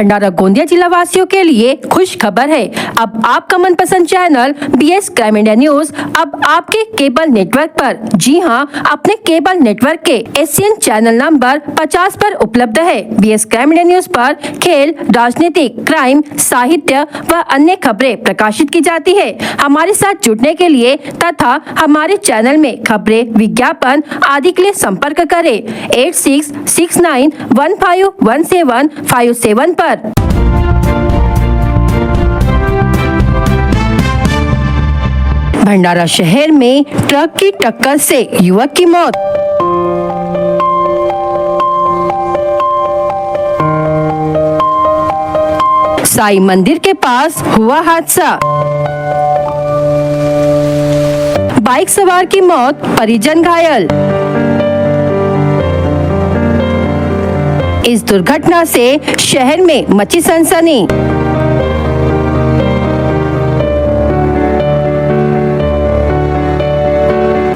भंडारा गोंदिया जिला वासियों के लिए खुश खबर है। अब आपका मनपसंद channel BS crime India news अब आपके केबल नेटवर्क पर, जी हां, अपने केबल नेटवर्क के एशियन चैनल नंबर 50 पर उपलब्ध है। BS क्राइम इंडिया न्यूज पर खेल, राजनीतिक, क्राइम, साहित्य व अन्य खबरें प्रकाशित की जाती है। हमारे साथ जुड़ने के लिए तथा हमारे चैनल में खबरें, विज्ञापन आदि के लिए संपर्क करें 8669151757 पर। भंडारा शहर में ट्रक की टक्कर से युवक की मौत। साई मंदिर के पास हुआ हादसा, बाइक सवार की मौत, परिजन घायल। इस दुर्घटना से शहर में मची सनसनी।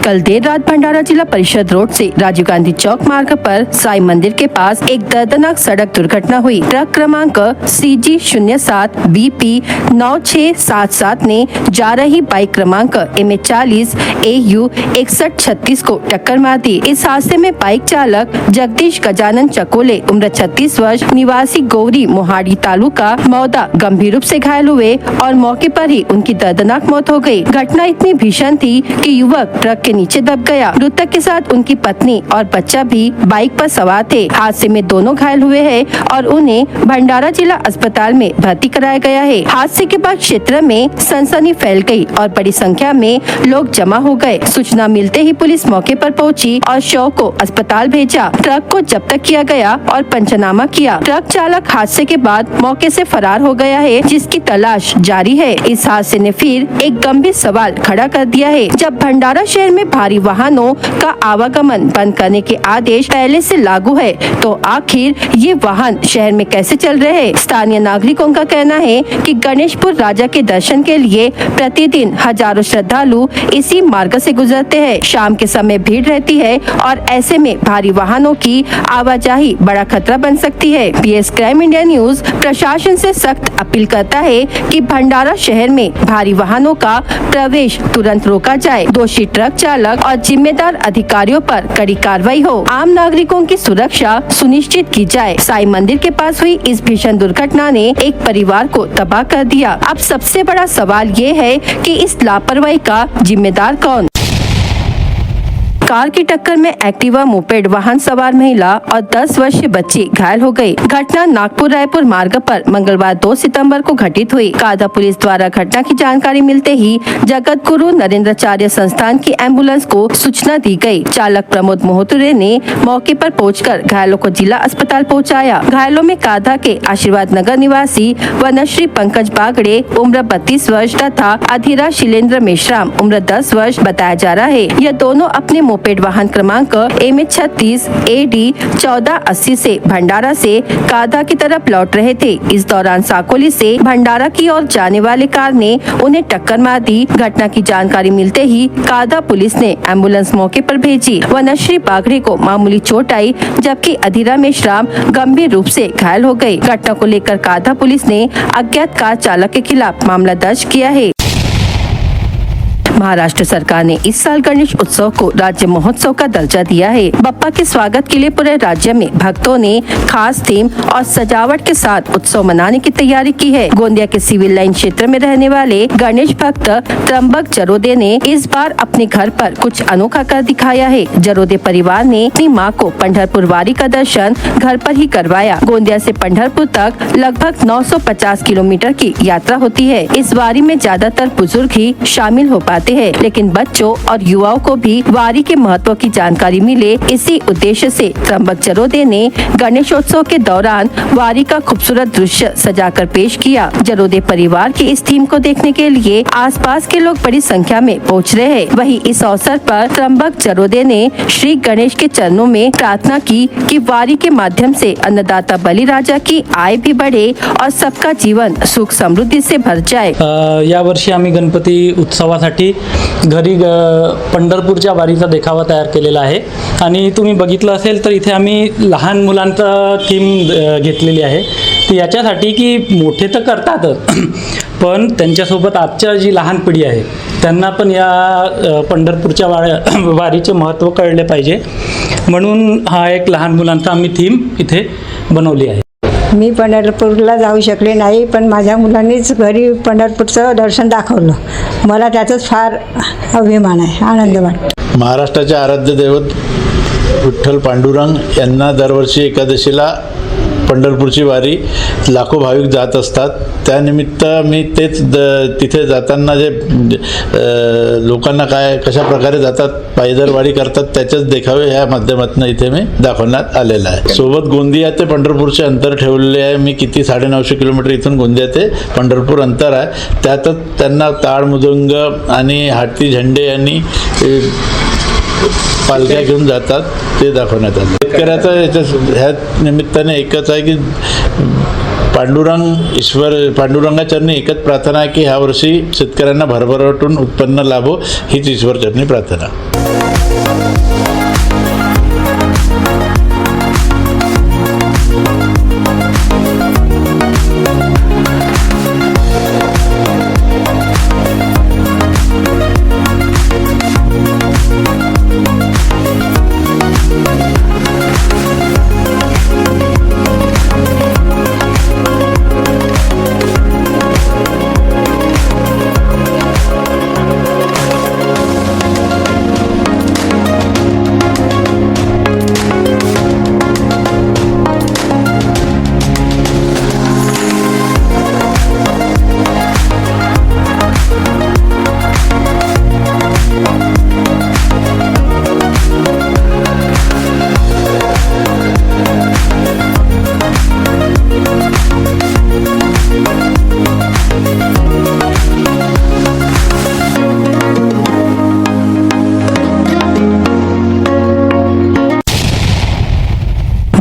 कल देर रात भंडारा जिला परिषद रोड से राजीव गांधी चौक मार्ग पर साई मंदिर के पास एक दर्दनाक सड़क दुर्घटना हुई। ट्रक क्रमांक CG 07 BP 9677 ने जा रही बाइक क्रमांक MH40 AU 6136 को टक्कर मार दी। इस हादसे में बाइक चालक जगदीश गजानन चकोले उम्र 36 वर्ष, निवासी गौरी मोहाड़ी तालुका मौदा गंभीर रूप से घायल हुए और मौके पर ही उनकी दर्दनाक मौत हो गई। घटना इतनी भीषण थी कि युवक ट्रक के नीचे दब गया। मृतक के साथ उनकी पत्नी और बच्चा भी बाइक पर सवार थे। हादसे में दोनों घायल हुए हैं और उन्हें भंडारा जिला अस्पताल में भर्ती कराया गया है। हादसे के बाद क्षेत्र में सनसनी फैल गई और बड़ी संख्या में लोग जमा हो गए। सूचना मिलते ही पुलिस मौके पर पहुंची और शव को अस्पताल भेजा। ट्रक को जब्त किया गया और पंचनामा किया। ट्रक चालक हादसे के बाद मौके से फरार हो गया है, जिसकी तलाश जारी है। इस हादसे ने फिर एक गंभीर सवाल खड़ा कर दिया है। जब भंडारा शहर में भारी वाहनों का आवागमन बंद करने के आदेश पहले से लागू है, तो आखिर ये वाहन शहर में कैसे चल रहे हैं? स्थानीय नागरिकों का कहना है कि गणेशपुर राजा के दर्शन के लिए प्रतिदिन हजारों श्रद्धालु इसी मार्ग से गुजरते हैं। शाम के समय भीड़ रहती है और ऐसे में भारी वाहनों की आवाजाही बड़ा खतरा बन सकती है। BS क्राइम इंडिया न्यूज प्रशासन से सख्त अपील करता है कि भंडारा शहर में भारी वाहनों का प्रवेश तुरंत रोका जाए। दोषी ट्रक चालक और जिम्मेदार अधिकारियों पर कड़ी कार्रवाई हो। आम नागरिकों की सुरक्षा सुनिश्चित की जाए। साई मंदिर के पास हुई इस भीषण दुर्घटना ने एक परिवार को तबाह कर दिया। अब सबसे बड़ा सवाल ये है कि इस लापरवाही का जिम्मेदार कौन? कार की टक्कर में एक्टिवा मोपेड वाहन सवार महिला और 10 वर्षीय बच्ची घायल हो गई। घटना नागपुर रायपुर मार्ग पर मंगलवार 2 सितंबर को घटित हुई। कादा पुलिस द्वारा घटना की जानकारी मिलते ही जगत गुरु नरेंद्राचार्य संस्थान की एम्बुलेंस को सूचना दी गई। चालक प्रमोद मोहतुरे ने मौके पर पहुंचकर घायलों को जिला अस्पताल पहुंचाया। घायलों में कादा के आशीर्वाद नगर निवासी वनश्री पंकज बागड़े उम्र 32 वर्ष तथा अधीरा शिलेंद्र मेश्राम उम्र 10 वर्ष बताया जा रहा है। यह दोनों अपने मोपेड वाहन क्रमांक MH36 AD 1480 से भंडारा से कादा की तरफ लौट रहे थे। इस दौरान साकोली से भंडारा की ओर जाने वाले कार ने उन्हें टक्कर मार दी। घटना की जानकारी मिलते ही कादा पुलिस ने एम्बुलेंस मौके पर भेजी। वनश्री बागड़े को मामूली चोट आई, जबकि अधीरा मेश्राम गंभीर रूप से घायल हो गई। घटना को लेकर कादा पुलिस ने अज्ञात कार चालक के खिलाफ मामला दर्ज किया है। महाराष्ट्र सरकार ने इस साल गणेश उत्सव को राज्य महोत्सव का दर्जा दिया है। बप्पा के स्वागत के लिए पूरे राज्य में भक्तों ने खास थीम और सजावट के साथ उत्सव मनाने की तैयारी की है। गोंदिया के सिविल लाइन क्षेत्र में रहने वाले गणेश भक्त त्र्यंबक जरोदे ने इस बार अपने घर पर कुछ अनोखा कर दिखाया है। जरोदे परिवार ने अपनी मां को पंढरपुर वारी का दर्शन घर पर ही करवाया। गोंदिया से पंढरपुर तक लगभग 950 किलोमीटर की यात्रा होती है। इस वारी में ज्यादातर बुजुर्ग ही शामिल हो पाते हैं, लेकिन बच्चों और युवाओं को भी वारी के महत्व की जानकारी मिले, इसी उद्देश्य से त्र्यंबक जरोदे ने गणेशोत्सव के दौरान वारी का खूबसूरत दृश्य सजाकर पेश किया। जरोदे परिवार की इस थीम को देखने के लिए आसपास के लोग बड़ी संख्या में पहुंच रहे हैं। वहीं इस अवसर पर त्र्यंबक जरोदे ने श्री गणेश के चरणों में प्रार्थना की कि वारी के माध्यम से अन्नदाता बलिराजा की आय भी बढ़े और सबका जीवन सुख समृद्धि से भर जाए। या वर्षी आम्ही गणपती उत्सवासाठी घरी पंढरपूरच्या वारीचा देखावा तयार केलेला आहे आणि तुम्ही बघितलं असेल तर इथे आम्ही लहान मुलांचा थीम घेतलेली आहे। ती याच्यासाठी की मोठे तर करतातच पण त्यांच्यासोबत आजच्या जी लहान पिढी आहे त्यांना पण या पंढरपूरच्या वारीचे महत्त्व कळले पाहिजे म्हणून हा एक लहान मुलांचा आम्ही थीम इथे बनवली आहे. मी पंढरपूरला जाऊ शकले नाही, पण माझ्या मुलांनीच घरी पंढरपूरचं दर्शन दाखवलं. मला त्याचाच फार अभिमान आहे, आनंद वाटतो. महाराष्ट्राचे आराध्य दैवत विठ्ठल पांडुरंग यांना दरवर्षी एकादशीला पंढरपूरची वारी लाखो भाविक जात असतात. त्यानिमित्त मी तेच तिथे जाताना जे लोकांना कशा प्रकारे जातात, पायदळ वारी करतात त्याच्याच देखावे ह्या माध्यमातून इथे मी दाखवण्यात आलेला आहे. सोबत गोंदिया ते पंढरपूरचे अंतर ठेवलेले आहे. मी किती 950 किलोमीटर इथून गोंदिया ते पंढरपूर अंतर आहे. त्यातच त्यांना टाळ मृदंग आणि हाती झेंडे आणि पालख्या घेऊन जातात ते दाखवण्यात आलं. शेतकऱ्याचं ह्या निमित्ताने एकच आहे की पांडुरंगाचरणी एकच प्रार्थना आहे की ह्या वर्षी शेतकऱ्यांना भरभराटून उत्पन्न लाभो हीच ईश्वरचरणी प्रार्थना.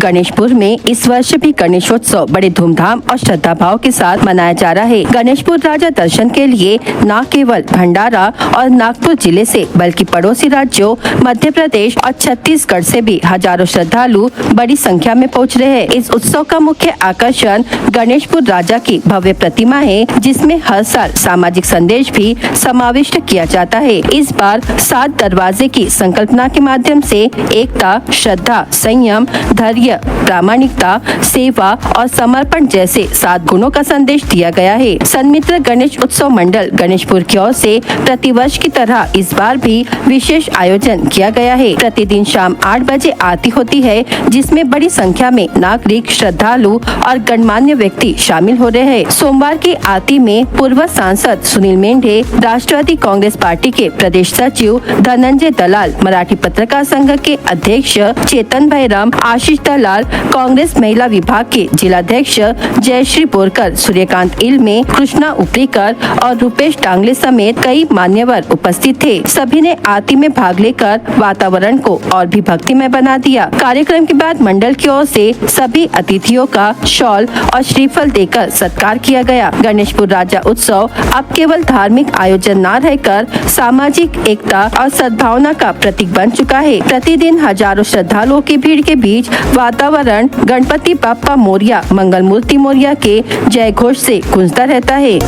गणेशपुर में इस वर्ष भी गणेशोत्सव बड़े धूमधाम और श्रद्धा भाव के साथ मनाया जा रहा है. गणेशपुर राजा दर्शन के लिए न केवल भंडारा और नागपुर जिले से बल्कि पड़ोसी राज्यों मध्य प्रदेश और छत्तीसगढ़ से भी हजारों श्रद्धालु बड़ी संख्या में पहुंच रहे हैं. इस उत्सव का मुख्य आकर्षण गणेशपुर राजा की भव्य प्रतिमा है, जिसमें हर साल सामाजिक संदेश भी समाविष्ट किया जाता है. इस बार 7 दरवाजे की संकल्पना के माध्यम से एकता, श्रद्धा, संयम, धैर्य, प्रामाणिकता, सेवा और समर्पण जैसे 7 गुणों का संदेश दिया गया है. सन्मित्र गणेश उत्सव मंडल गणेशपुर की ओर से प्रतिवर्ष की तरह इस बार भी विशेष आयोजन किया गया है. प्रतिदिन शाम 8 बजे आरती होती है, जिसमें बड़ी संख्या में नागरिक, श्रद्धालु और गणमान्य व्यक्ति शामिल हो रहे हैं. सोमवार की आरती में पूर्व सांसद सुनील मेंढे, राष्ट्रवादी कांग्रेस पार्टी के प्रदेश सचिव धनंजय दलाल, मराठी पत्रकार संघ के अध्यक्ष चेतन भैरम, आशीष दलाल, कांग्रेस महिला विभाग के जिलाध्यक्ष जयश्री बोरकर, सूर्यकांत इल्मे, कृष्णा उपरीकर और रुपेश डांगले समेत कई मान्यवर उपस्थित थे. सभी ने आरती में भाग लेकर वातावरण को और भी भक्तिमय बना दिया. कार्यक्रम के बाद मंडल की ओर से सभी अतिथियों का शॉल और श्रीफल देकर सत्कार किया गया. गणेशपुर राजा उत्सव अब केवल धार्मिक आयोजन न रहकर सामाजिक एकता और सद्भावना का प्रतीक बन चुका है. प्रतिदिन हजारों श्रद्धालुओं की भीड़ के बीच वातावरण गणपति बाप्पा मोरिया, मंगल मूर्ति मोरिया के जय घोष से गूंजता रहता है.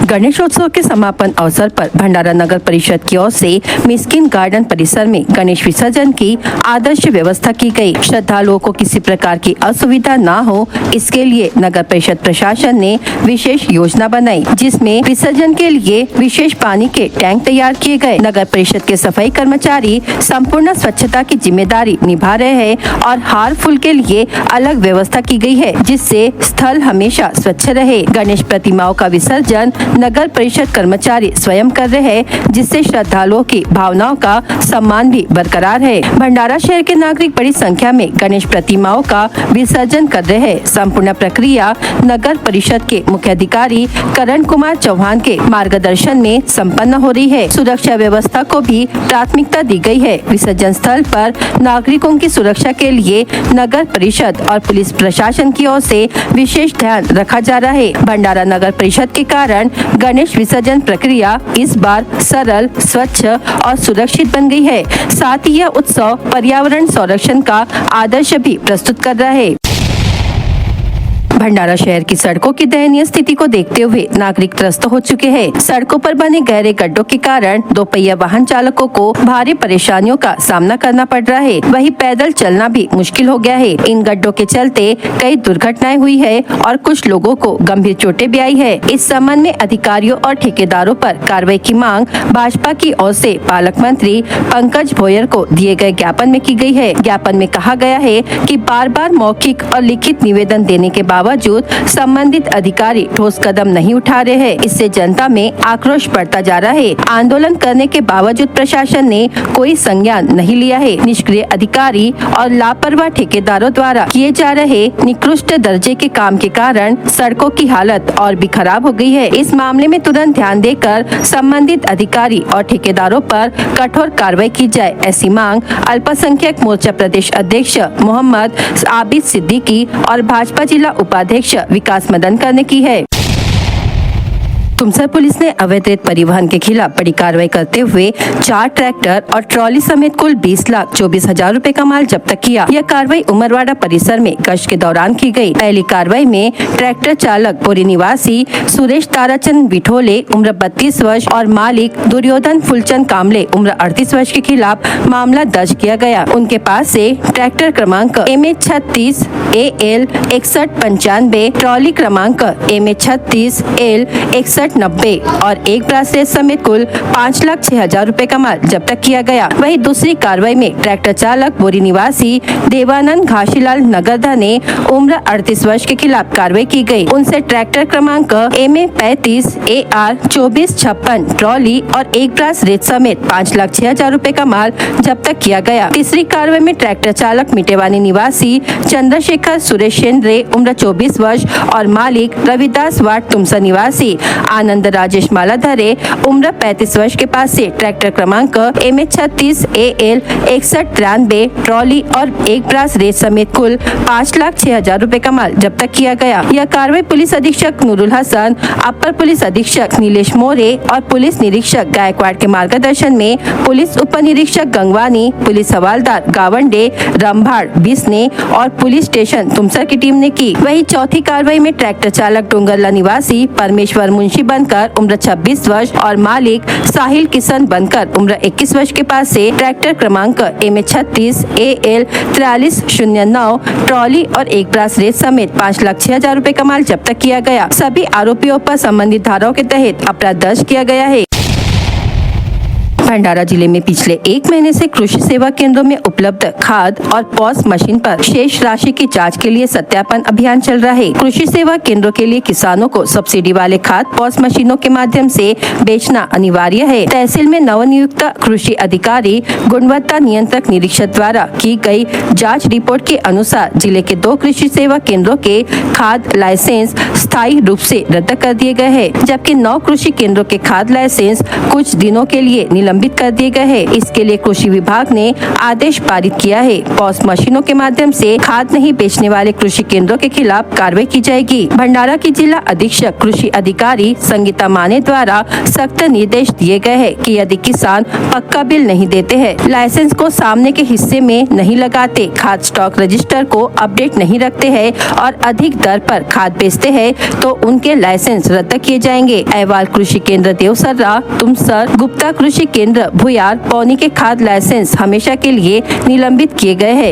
गणेशोत्सव के समापन अवसर पर भंडारा नगर परिषद की ओर से मिस्किन गार्डन परिसर में गणेश विसर्जन की आदर्श व्यवस्था की गई। श्रद्धालुओं को किसी प्रकार की असुविधा न हो, इसके लिए नगर परिषद प्रशासन ने विशेष योजना बनाई, जिसमें विसर्जन के लिए विशेष पानी के टैंक तैयार किए गए। नगर परिषद के सफाई कर्मचारी संपूर्ण स्वच्छता की जिम्मेदारी निभा रहे हैं और हार फूल के लिए अलग व्यवस्था की गई है, जिससे स्थल हमेशा स्वच्छ रहे। गणेश प्रतिमाओं का विसर्जन नगर परिषद कर्मचारी स्वयं कर रहे हैं, जिससे श्रद्धालुओं की भावनाओं का सम्मान भी बरकरार है। भंडारा शहर के नागरिक बड़ी संख्या में गणेश प्रतिमाओं का विसर्जन कर रहे हैं। संपूर्ण प्रक्रिया नगर परिषद के मुख्य अधिकारी करण कुमार चौहान के मार्गदर्शन में संपन्न हो रही है। सुरक्षा व्यवस्था को भी प्राथमिकता दी गई है। विसर्जन स्थल पर नागरिकों की सुरक्षा के लिए नगर परिषद और पुलिस प्रशासन की ओर से विशेष ध्यान रखा जा रहा है। भंडारा नगर परिषद के कारण गणेश विसर्जन प्रक्रिया इस बार सरल, स्वच्छ और सुरक्षित बन गई है। साथ ही यह उत्सव पर्यावरण संरक्षण का आदर्श भी प्रस्तुत कर रहा है। भंडारा शहर की सड़कों की दयनीय स्थिति को देखते हुए नागरिक त्रस्त हो चुके हैं। सड़कों पर बने गहरे गड्ढों के कारण दोपहिया वाहन चालकों को भारी परेशानियों का सामना करना पड़ रहा है। वहीं पैदल चलना भी मुश्किल हो गया है। इन गड्ढों के चलते कई दुर्घटनाएं हुई है और कुछ लोगों को गंभीर चोटें भी आई है। इस संबंध में अधिकारियों और ठेकेदारों पर कार्रवाई की मांग भाजपा की ओर से पालक मंत्री पंकज भोयर को दिए गए ज्ञापन में की गई है। ज्ञापन में कहा गया है कि बार-बार मौखिक और लिखित निवेदन देने के बावजूद संबंधित अधिकारी ठोस कदम नहीं उठा रहे हैं। इससे जनता में आक्रोश बढ़ता जा रहा है। आंदोलन करने के बावजूद प्रशासन ने कोई संज्ञान नहीं लिया है। निष्क्रिय अधिकारी और लापरवाह ठेकेदारों द्वारा किए जा रहे निकृष्ट दर्जे के काम के कारण सड़कों की हालत और भी खराब हो गई है। इस मामले में तुरंत ध्यान देकर संबंधित अधिकारी और ठेकेदारों पर कठोर कार्रवाई की जाए, ऐसी मांग अल्पसंख्यक मोर्चा प्रदेश अध्यक्ष मोहम्मद आबिद सिद्दीकी और भाजपा जिला उपाध्यक्ष विकास मदनकर ने की है। तुमसर पुलिस ने अवैध रेत परिवहन के खिलाफ बड़ी कार्रवाई करते हुए 4 ट्रैक्टर और ट्रॉली समेत कुल 20,24,000 रुपए का माल जब्त किया। यह कार्रवाई उमरवाड़ा परिसर में गश्त के दौरान की गई। पहली कार्रवाई में ट्रैक्टर चालक बोरी निवासी सुरेश ताराचंद बिठोले उम्र 32 वर्ष और मालिक दुर्योधन फुलचंद कामले उम्र 38 वर्ष के खिलाफ मामला दर्ज किया गया। उनके पास से ट्रैक्टर क्रमांक MH36 AL 6195, ट्रॉली क्रमांक MH36 AL 6190 और एक ब्रासलेट समेत कुल 5,06,000 रुपए का माल जब्त किया गया। वहीं दूसरी कार्रवाई में ट्रैक्टर चालक बोरी निवासी देवानंद घाशीलाल नगरदा ने उम्र 38 वर्ष के खिलाफ कार्रवाई की गई। उनसे ट्रैक्टर क्रमांक MA35 AR 2456, ट्रॉली और एक ब्रासलेट समेत 5,06,000 रुपए का माल जब्त किया गया। तीसरी कार्रवाई में ट्रैक्टर चालक मिटेवानी निवासी चंद्रशेखर सुरेश शेंद्रे उम्र 24 वर्ष और मालिक रविदास वार्ड तुमसा निवासी आनंद राजेश मालाधारे उम्र 35 वर्ष के पास से ट्रैक्टर क्रमांक MH36 AL 6193, ट्रॉली और एक ब्रास रेत समेत कुल 5,06,000 रुपए का माल जब्त किया गया। यह कार्रवाई पुलिस अधीक्षक नूरुल हसन, अपर पुलिस अधीक्षक नीलेश मोरे और पुलिस निरीक्षक गायकवाड़ के मार्गदर्शन में पुलिस उप निरीक्षक गंगवानी, पुलिस हवालदार गावंडे, रंभाड़, बिस्ने और पुलिस स्टेशन तुमसर की टीम ने की। वहीं चौथी कार्रवाई में ट्रैक्टर चालक डोंगरला निवासी परमेश्वर मुंशी बनकर उम्र 26 वर्ष और मालिक साहिल किशन बनकर उम्र 21 वर्ष के पास से ट्रैक्टर क्रमांक MH36 AL 4309, ट्रॉली और एक ब्रास रेत समेत 5,06,000 रुपए का माल जब्त किया गया। सभी आरोपियों पर संबंधित धाराओं के तहत अपराध दर्ज किया गया है। भंडारा जिले में पिछले 1 महीने से कृषि सेवा केंद्रों में उपलब्ध खाद और पॉस मशीन पर शेष राशि की जांच के लिए सत्यापन अभियान चल रहा है। कृषि सेवा केंद्रों के लिए किसानों को सब्सिडी वाले खाद पॉस मशीनों के माध्यम से बेचना अनिवार्य है। तहसील में नवनियुक्त कृषि अधिकारी गुणवत्ता नियंत्रक निरीक्षक द्वारा की गई जाँच रिपोर्ट के अनुसार जिले के 2 कृषि सेवा केंद्रों के खाद लाइसेंस स्थायी रूप से रद्द कर दिए गए हैं, जबकि 9 कृषि केंद्रों के खाद लाइसेंस कुछ दिनों के लिए निलंबित निलंबित कर दिए गए हैं। इसके लिए कृषि विभाग ने आदेश पारित किया है। पॉस मशीनों के माध्यम से खाद नहीं बेचने वाले कृषि केंद्रों के खिलाफ कार्रवाई की जाएगी। भंडारा की जिला अधीक्षक कृषि अधिकारी संगीता माने द्वारा सख्त निर्देश दिए गए हैं कि यदि किसान पक्का बिल नहीं देते हैं, लाइसेंस को सामने के हिस्से में नहीं लगाते, खाद स्टॉक रजिस्टर को अपडेट नहीं रखते हैं और अधिक दर पर खाद बेचते हैं तो उनके लाइसेंस रद्द किए जाएंगे। अहवाल कृषि केंद्र देवसर्रा, तुमसर, गुप्ता कृषि केंद्र भुयार, पौनी के खाद लाइसेंस हमेशा के लिए निलंबित किए गए हैं।